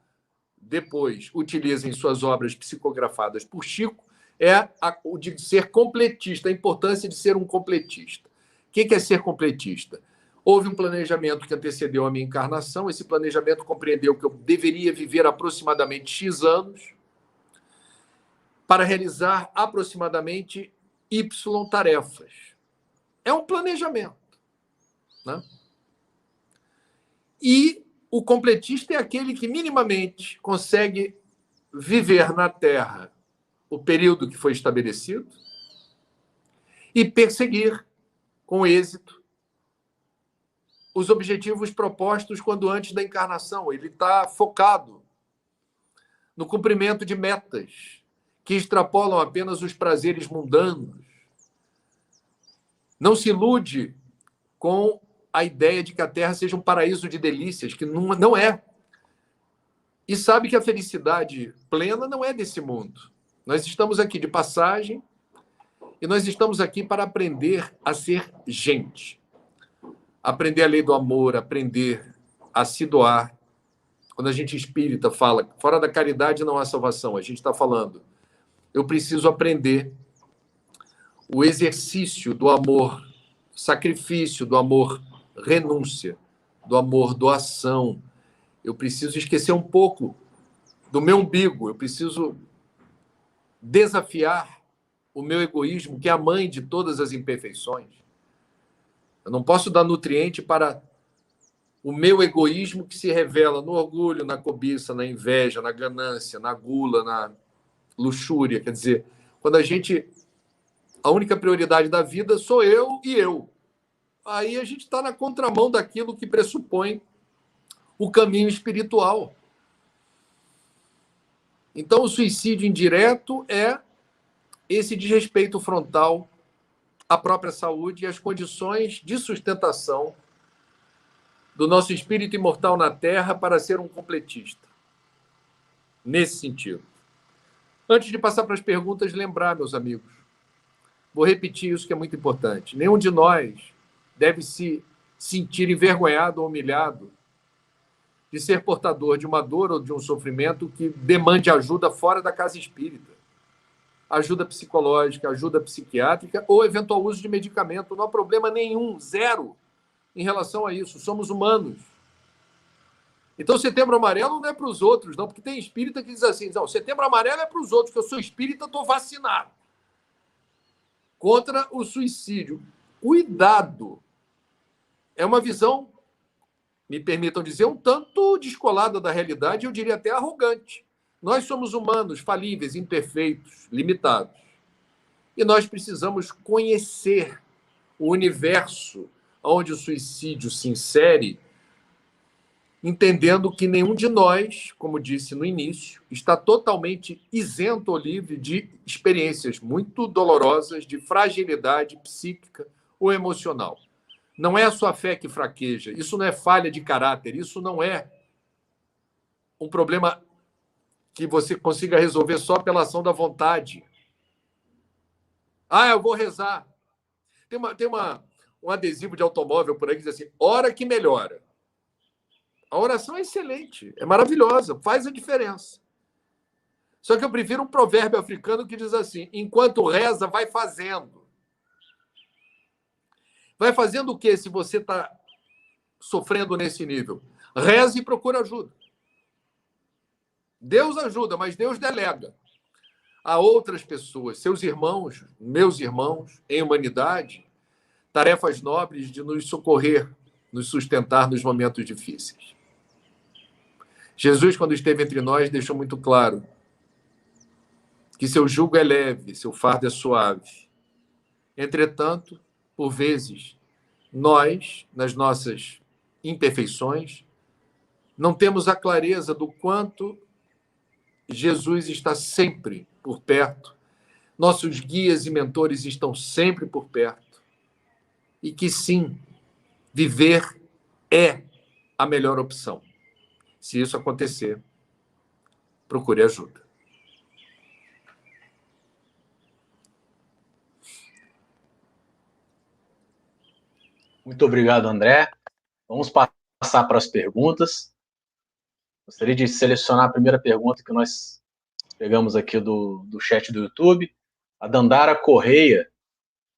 depois utiliza em suas obras psicografadas por Chico, é o de ser completista, a importância de ser um completista. O que é ser completista? Houve um planejamento que antecedeu a minha encarnação, esse planejamento compreendeu que eu deveria viver aproximadamente X anos para realizar aproximadamente Y tarefas. É um planejamento, né? E o completista é aquele que minimamente consegue viver na Terra o período que foi estabelecido e perseguir com êxito os objetivos propostos quando antes da encarnação. Ele está focado no cumprimento de metas que extrapolam apenas os prazeres mundanos. Não se ilude com a ideia de que a Terra seja um paraíso de delícias, que não é. E sabe que a felicidade plena não é desse mundo. Nós estamos aqui de passagem, E nós estamos aqui para aprender a ser gente. Aprender a lei do amor, aprender a se doar. Quando a gente espírita fala, fora da caridade não há salvação, a gente está falando, eu preciso aprender o exercício do amor sacrifício, do amor renúncia, do amor doação. Eu preciso esquecer um pouco do meu umbigo, eu preciso desafiar o meu egoísmo, que é a mãe de todas as imperfeições. Eu não posso dar nutriente para o meu egoísmo, que se revela no orgulho, na cobiça, na inveja, na ganância, na gula, na luxúria. Quer dizer, quando a única prioridade da vida sou eu e eu. Aí a gente está na contramão daquilo que pressupõe o caminho espiritual. Então, o suicídio indireto é esse desrespeito frontal à própria saúde e às condições de sustentação do nosso espírito imortal na Terra para ser um completista. Nesse sentido. Antes de passar para as perguntas, lembrar, meus amigos, vou repetir isso que é muito importante. Nenhum de nós deve se sentir envergonhado ou humilhado de ser portador de uma dor ou de um sofrimento que demande ajuda fora da casa espírita. Ajuda psicológica, ajuda psiquiátrica ou eventual uso de medicamento. Não há problema nenhum, zero, em relação a isso. Somos humanos. Então, Setembro Amarelo não é para os outros, não, porque tem espírita que diz assim, não, Setembro Amarelo é para os outros, que eu sou espírita, estou vacinado. Contra o suicídio. Cuidado! É uma visão, me permitam dizer, um tanto descolada da realidade, eu diria até arrogante. Nós somos humanos, falíveis, imperfeitos, limitados. E nós precisamos conhecer o universo onde o suicídio se insere, entendendo que nenhum de nós, como disse no início, está totalmente isento ou livre de experiências muito dolorosas de fragilidade psíquica ou emocional. Não é a sua fé que fraqueja, isso não é falha de caráter, isso não é um problema que você consiga resolver só pela ação da vontade. Ah, eu vou rezar. Tem um adesivo de automóvel por aí que diz assim, hora que melhora. A oração é excelente, é maravilhosa, faz a diferença. Só que eu prefiro um provérbio africano que diz assim, enquanto reza, vai fazendo. Vai fazendo o quê se você está sofrendo nesse nível? Reze e procura ajuda. Deus ajuda, mas Deus delega a outras pessoas, seus irmãos, meus irmãos, em humanidade, tarefas nobres de nos socorrer, nos sustentar nos momentos difíceis. Jesus, quando esteve entre nós, deixou muito claro que seu jugo é leve, seu fardo é suave. Entretanto, por vezes, nós, nas nossas imperfeições, não temos a clareza do quanto Jesus está sempre por perto, nossos guias e mentores estão sempre por perto, e que sim, viver é a melhor opção. Se isso acontecer, procure ajuda. Muito obrigado, André. Vamos passar para as perguntas. Gostaria de selecionar a primeira pergunta que nós pegamos aqui do chat do YouTube. A Dandara Correia.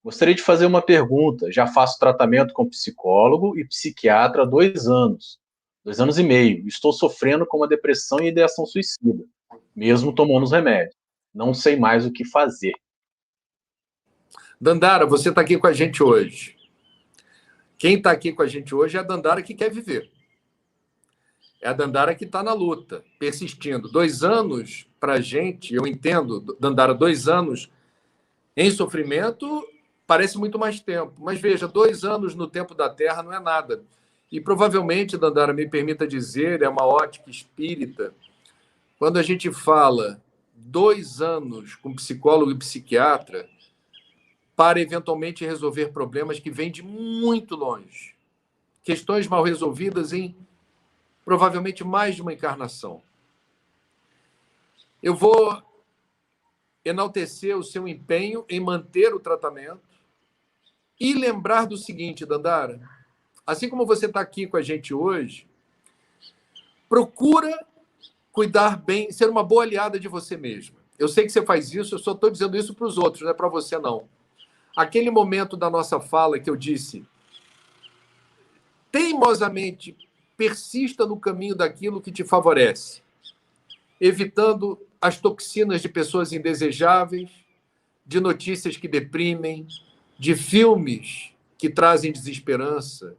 Gostaria de fazer uma pergunta. Já faço tratamento com psicólogo e psiquiatra há 2 anos. 2 anos e meio. Estou sofrendo com uma depressão e ideação suicida, mesmo tomando os remédios. Não sei mais o que fazer. Dandara, você está aqui com a gente hoje. Quem está aqui com a gente hoje é a Dandara que quer viver. É a Dandara que está na luta, persistindo. 2 anos, para a gente, eu entendo, Dandara, 2 anos em sofrimento parece muito mais tempo. Mas veja, 2 anos no tempo da Terra não é nada. E provavelmente, Dandara, me permita dizer, é uma ótica espírita, quando a gente fala 2 anos com psicólogo e psiquiatra, para eventualmente resolver problemas que vêm de muito longe. Questões mal resolvidas em provavelmente mais de uma encarnação. Eu vou enaltecer o seu empenho em manter o tratamento e lembrar do seguinte, Dandara, assim como você está aqui com a gente hoje, procura cuidar bem, ser uma boa aliada de você mesma. Eu sei que você faz isso, eu só estou dizendo isso para os outros, não é para você, não. Aquele momento da nossa fala que eu disse, teimosamente, persista no caminho daquilo que te favorece, evitando as toxinas de pessoas indesejáveis, de notícias que deprimem, de filmes que trazem desesperança,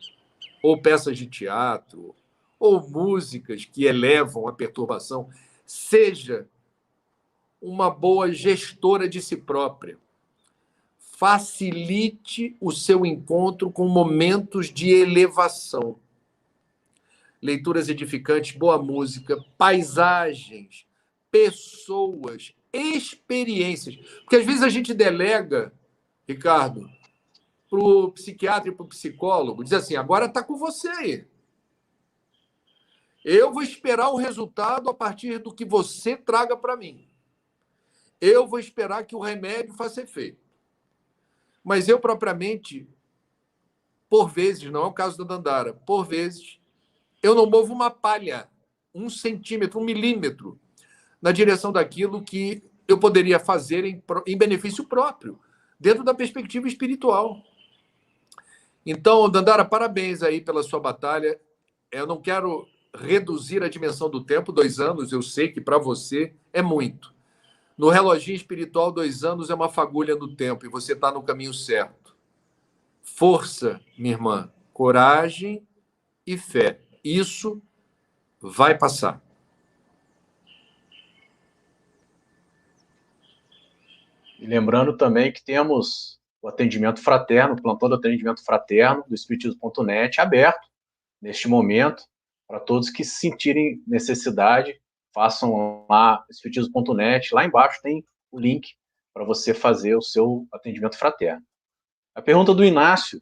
ou peças de teatro, ou músicas que elevam a perturbação. Seja uma boa gestora de si própria. Facilite o seu encontro com momentos de elevação. Leituras edificantes, boa música, paisagens, pessoas, experiências. Porque às vezes a gente delega, Ricardo, para o psiquiatra e para o psicólogo, diz assim, agora está com você aí. Eu vou esperar o resultado a partir do que você traga para mim. Eu vou esperar que o remédio faça efeito. Mas eu, propriamente, por vezes, não é o caso da Dandara, por vezes, eu não movo uma palha, 1 centímetro, 1 milímetro, na direção daquilo que eu poderia fazer em benefício próprio, dentro da perspectiva espiritual. Então, Dandara, parabéns aí pela sua batalha. Eu não quero reduzir a dimensão do tempo, 2 anos, eu sei que para você é muito. No reloginho espiritual, 2 anos é uma fagulha no tempo e você está no caminho certo. Força, minha irmã, coragem e fé. Isso vai passar. E lembrando também que temos o atendimento fraterno, o plantão de atendimento fraterno do Espiritismo.net aberto neste momento para todos que sentirem necessidade, façam lá Espiritismo.net, lá embaixo tem o link para você fazer o seu atendimento fraterno. A pergunta do Inácio.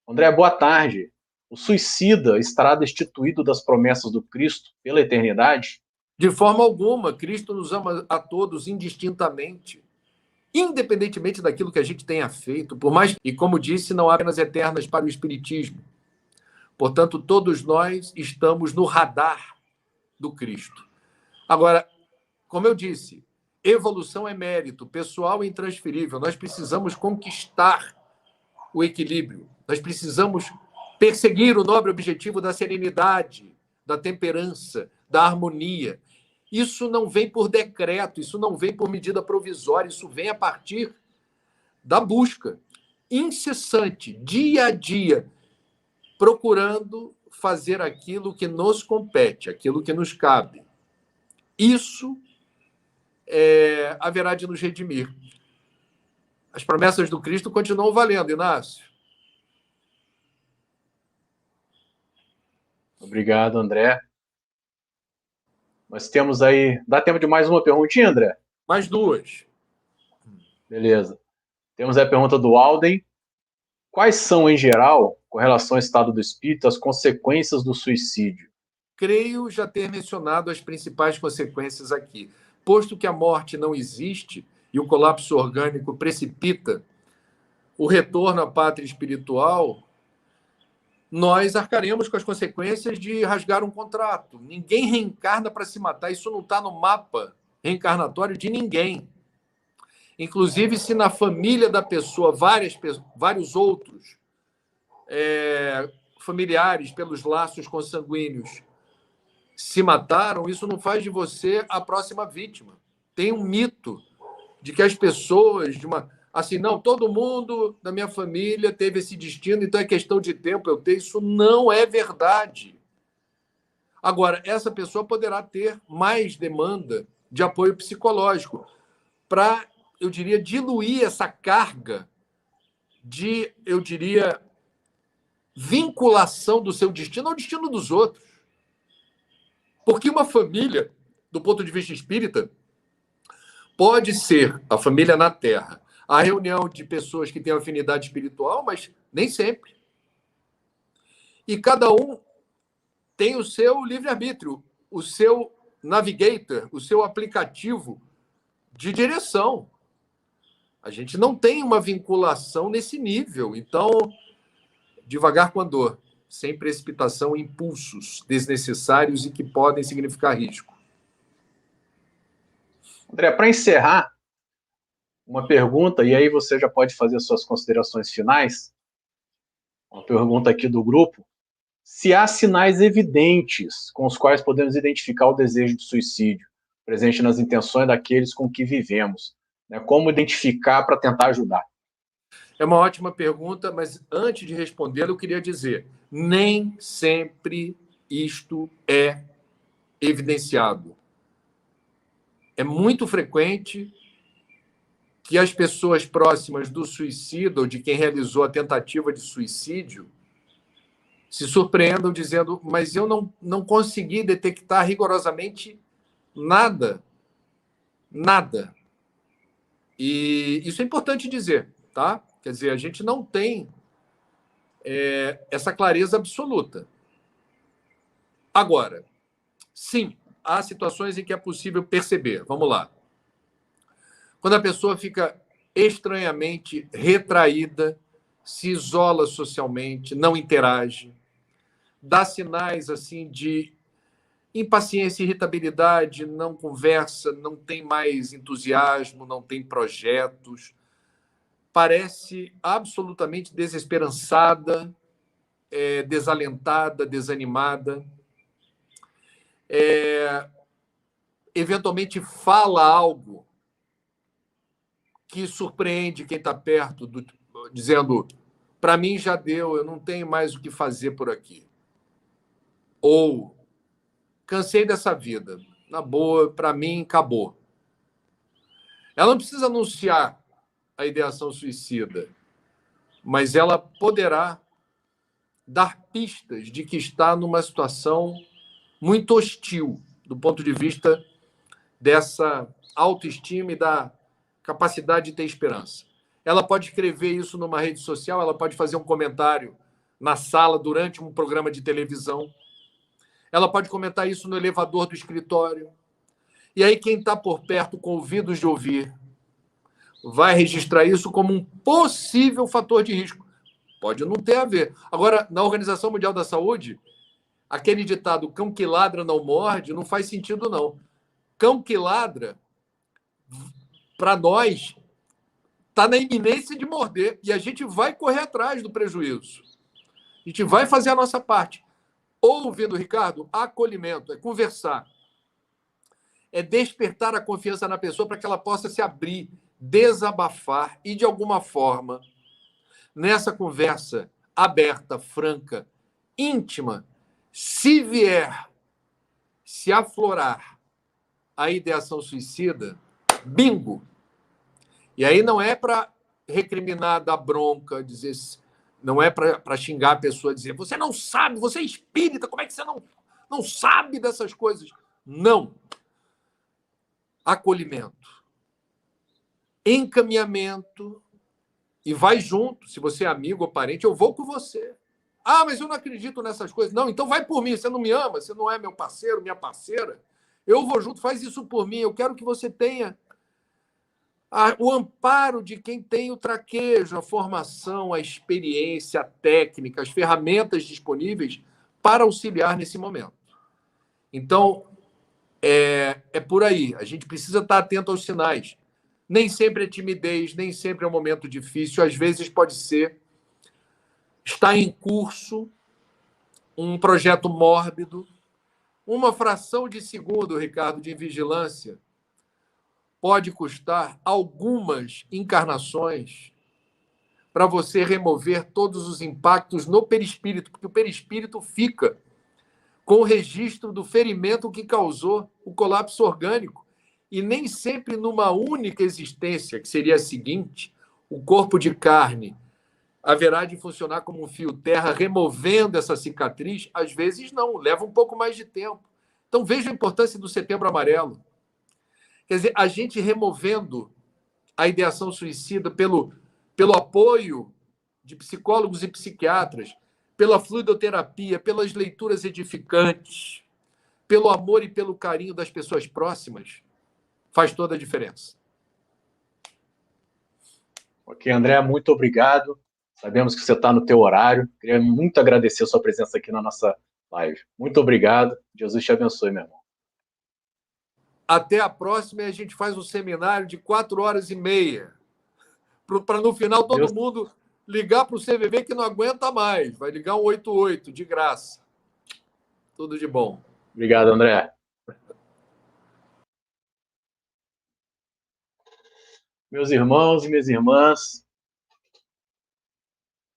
André, boa tarde. O suicida estará destituído das promessas do Cristo pela eternidade? De forma alguma, Cristo nos ama a todos indistintamente, independentemente daquilo que a gente tenha feito, por mais, e como disse, não há penas eternas para o Espiritismo. Portanto, todos nós estamos no radar do Cristo. Agora, como eu disse, evolução é mérito, pessoal é intransferível. Nós precisamos conquistar o equilíbrio. Nós precisamos perseguir o nobre objetivo da serenidade, da temperança, da harmonia. Isso não vem por decreto, isso não vem por medida provisória, isso vem a partir da busca incessante, dia a dia, procurando fazer aquilo que nos compete, aquilo que nos cabe. Isso haverá de nos redimir. As promessas do Cristo continuam valendo, Inácio. Obrigado, André. Nós temos aí... Dá tempo de mais uma perguntinha, André? Mais 2. Beleza. Temos aí a pergunta do Alden. Quais são, em geral, com relação ao estado do espírito, as consequências do suicídio? Creio já ter mencionado as principais consequências aqui. Posto que a morte não existe e o colapso orgânico precipita o retorno à pátria espiritual, nós arcaremos com as consequências de rasgar um contrato. Ninguém reencarna para se matar. Isso não está no mapa reencarnatório de ninguém. Inclusive, se na família da pessoa vários outros familiares pelos laços consanguíneos se mataram, isso não faz de você a próxima vítima. Tem um mito de que as pessoas assim, não, todo mundo da minha família teve esse destino, então é questão de tempo eu ter. Isso não é verdade. Agora, essa pessoa poderá ter mais demanda de apoio psicológico para, eu diria, diluir essa carga de, eu diria, vinculação do seu destino ao destino dos outros. Porque uma família, do ponto de vista espírita, pode ser a família na Terra, a reunião de pessoas que têm afinidade espiritual, mas nem sempre. E cada um tem o seu livre-arbítrio, o seu navigator, o seu aplicativo de direção. A gente não tem uma vinculação nesse nível. Então, devagar com a dor, sem precipitação e impulsos desnecessários e que podem significar risco. André, para encerrar, uma pergunta, e aí você já pode fazer suas considerações finais. Uma pergunta aqui do grupo. Se há sinais evidentes com os quais podemos identificar o desejo de suicídio presente nas intenções daqueles com que vivemos, né? Como identificar para tentar ajudar? É uma ótima pergunta, mas antes de respondê-la, eu queria dizer, nem sempre isto é evidenciado. É muito frequente que as pessoas próximas do suicídio ou de quem realizou a tentativa de suicídio se surpreendam dizendo, mas eu não consegui detectar rigorosamente nada. Nada. E isso é importante dizer, tá? Quer dizer, a gente não tem essa clareza absoluta. Agora, sim, há situações em que é possível perceber. Vamos lá. Quando a pessoa fica estranhamente retraída, se isola socialmente, não interage, dá sinais assim de impaciência e irritabilidade, não conversa, não tem mais entusiasmo, não tem projetos, parece absolutamente desesperançada, desalentada, desanimada, eventualmente fala algo que surpreende quem está perto, dizendo, para mim já deu, eu não tenho mais o que fazer por aqui. Ou, cansei dessa vida, na boa, para mim acabou. Ela não precisa anunciar a ideação suicida, mas ela poderá dar pistas de que está numa situação muito hostil do ponto de vista dessa autoestima e da capacidade de ter esperança. Ela pode escrever isso numa rede social, ela pode fazer um comentário na sala durante um programa de televisão, ela pode comentar isso no elevador do escritório. E aí quem está por perto com ouvidos de ouvir vai registrar isso como um possível fator de risco. Pode não ter a ver. Agora, na Organização Mundial da Saúde, aquele ditado cão que ladra não morde não faz sentido, não. Cão que ladra, para nós, está na iminência de morder e a gente vai correr atrás do prejuízo. A gente vai fazer a nossa parte. Ouvindo, Ricardo, acolhimento, é conversar. É despertar a confiança na pessoa para que ela possa se abrir, desabafar e, de alguma forma, nessa conversa aberta, franca, íntima, se vier se aflorar a ideação suicida, bingo! E aí não é para recriminar, dar bronca, dizer, não é para xingar a pessoa, dizer, você não sabe, você é espírita, como é que você não sabe dessas coisas? Não. Acolhimento. Encaminhamento. E vai junto. Se você é amigo ou parente, eu vou com você. Ah, mas eu não acredito nessas coisas. Não, então vai por mim. Você não me ama, você não é meu parceiro, minha parceira. Eu vou junto, faz isso por mim. Eu quero que você tenha o amparo de quem tem o traquejo, a formação, a experiência, a técnica, as ferramentas disponíveis para auxiliar nesse momento. Então, é por aí. A gente precisa estar atento aos sinais. Nem sempre é timidez, nem sempre é um momento difícil. Às vezes pode ser estar em curso um projeto mórbido. Uma fração de segundo, Ricardo, de vigilância pode custar algumas encarnações para você remover todos os impactos no perispírito, porque o perispírito fica com o registro do ferimento que causou o colapso orgânico. E nem sempre numa única existência, que seria a seguinte, o corpo de carne haverá de funcionar como um fio terra, removendo essa cicatriz. Às vezes não, leva um pouco mais de tempo. Então veja a importância do Setembro Amarelo. Quer dizer, a gente removendo a ideação suicida pelo apoio de psicólogos e psiquiatras, pela fluidoterapia, pelas leituras edificantes, pelo amor e pelo carinho das pessoas próximas, faz toda a diferença. Ok, André, muito obrigado. Sabemos que você está no teu horário. Queria muito agradecer a sua presença aqui na nossa live. Muito obrigado. Jesus te abençoe, meu irmão. Até a próxima e a gente faz um seminário de 4h30. Para no final todo mundo ligar para o CVV que não aguenta mais. Vai ligar um 88, de graça. Tudo de bom. Obrigado, André. Meus irmãos e minhas irmãs,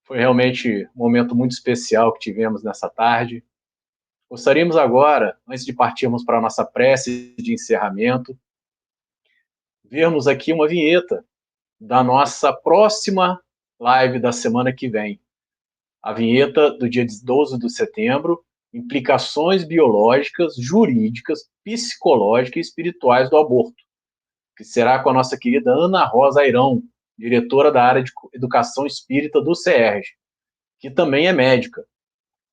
foi realmente um momento muito especial que tivemos nessa tarde. Gostaríamos agora, antes de partirmos para a nossa prece de encerramento, vermos aqui uma vinheta da nossa próxima live da semana que vem. A vinheta do dia 12 de setembro, implicações biológicas, jurídicas, psicológicas e espirituais do aborto, que será com a nossa querida Ana Rosa Airão, diretora da área de Educação Espírita do CERJ, que também é médica.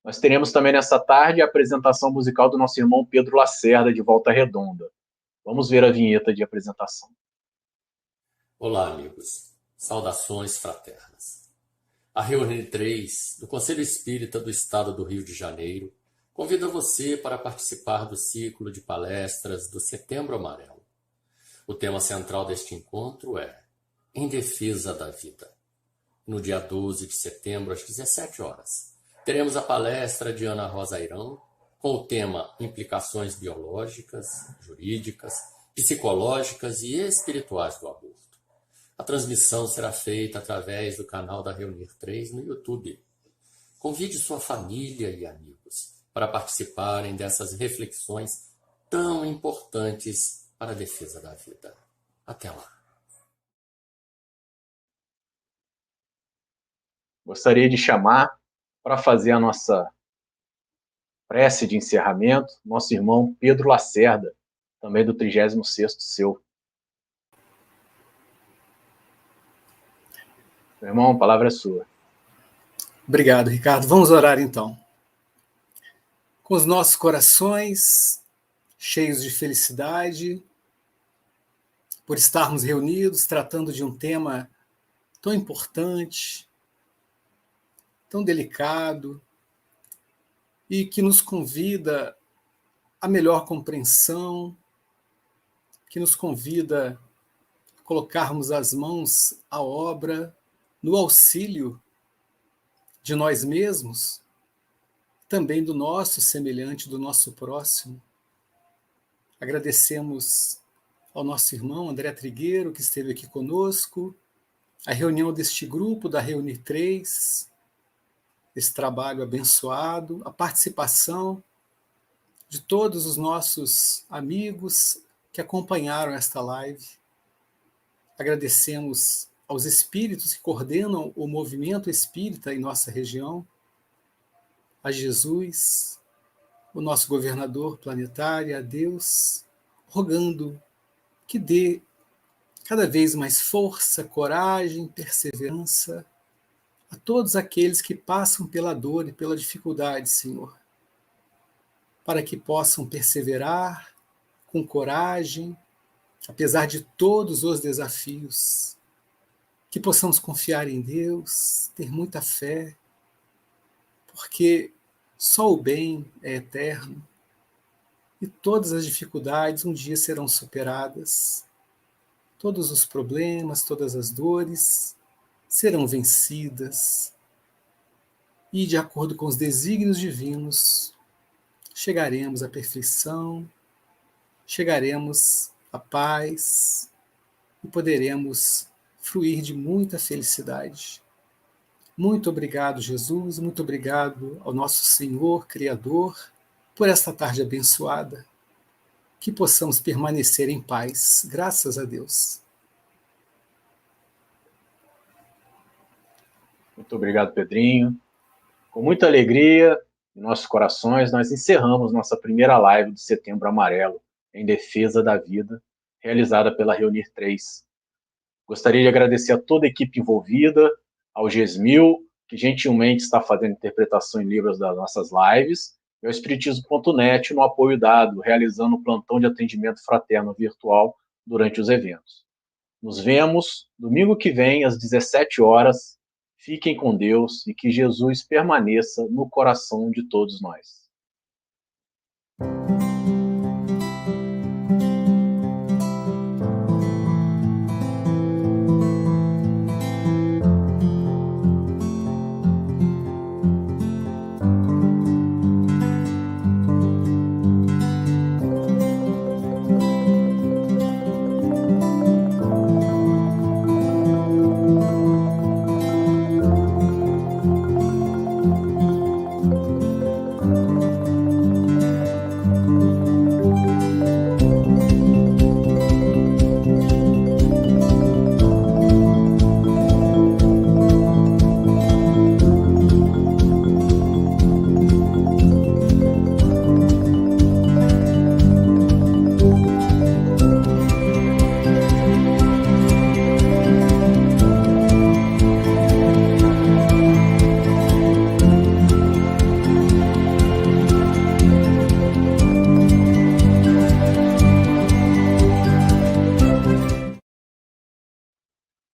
Nós teremos também nessa tarde a apresentação musical do nosso irmão Pedro Lacerda, de Volta Redonda. Vamos ver a vinheta de apresentação. Olá, amigos. Saudações fraternas. A Reunir 3 do Conselho Espírita do Estado do Rio de Janeiro convida você para participar do ciclo de palestras do Setembro Amarelo. O tema central deste encontro é Em Defesa da Vida. No dia 12 de setembro, às 17 horas, teremos a palestra de Ana Rosa Airão com o tema Implicações biológicas, jurídicas, psicológicas e espirituais do aborto. A transmissão será feita através do canal da Reunir 3 no YouTube. Convide sua família e amigos para participarem dessas reflexões tão importantes para a defesa da vida. Até lá. Gostaria de chamar para fazer a nossa prece de encerramento nosso irmão Pedro Lacerda, também do 36º Seu. Meu irmão, a palavra é sua. Obrigado, Ricardo. Vamos orar então. Com os nossos corações cheios de felicidade, por estarmos reunidos tratando de um tema tão importante, tão delicado, e que nos convida à melhor compreensão, que nos convida a colocarmos as mãos à obra, no auxílio de nós mesmos, também do nosso semelhante, do nosso próximo. Agradecemos ao nosso irmão André Trigueiro, que esteve aqui conosco, a reunião deste grupo, da Reunir 3, esse trabalho abençoado, a participação de todos os nossos amigos que acompanharam esta live. Agradecemos aos espíritos que coordenam o movimento espírita em nossa região, a Jesus, o nosso governador planetário, a Deus, rogando que dê cada vez mais força, coragem, perseverança a todos aqueles que passam pela dor e pela dificuldade, Senhor, para que possam perseverar com coragem, apesar de todos os desafios, que possamos confiar em Deus, ter muita fé, porque só o bem é eterno e todas as dificuldades um dia serão superadas. Todos os problemas, todas as dores serão vencidas e, de acordo com os desígnios divinos, chegaremos à perfeição, chegaremos à paz e poderemos fruir de muita felicidade. Muito obrigado, Jesus, muito obrigado ao nosso Senhor, Criador, por esta tarde abençoada, que possamos permanecer em paz, graças a Deus. Muito obrigado, Pedrinho. Com muita alegria em nossos corações, nós encerramos nossa primeira live do Setembro Amarelo, em defesa da vida, realizada pela Reunir 3. Gostaria de agradecer a toda a equipe envolvida, ao Gesmil, que gentilmente está fazendo interpretação em Libras das nossas lives, e ao Espiritismo.net no apoio dado, realizando um plantão de atendimento fraterno virtual durante os eventos. Nos vemos domingo que vem, às 17 horas. Fiquem com Deus e que Jesus permaneça no coração de todos nós.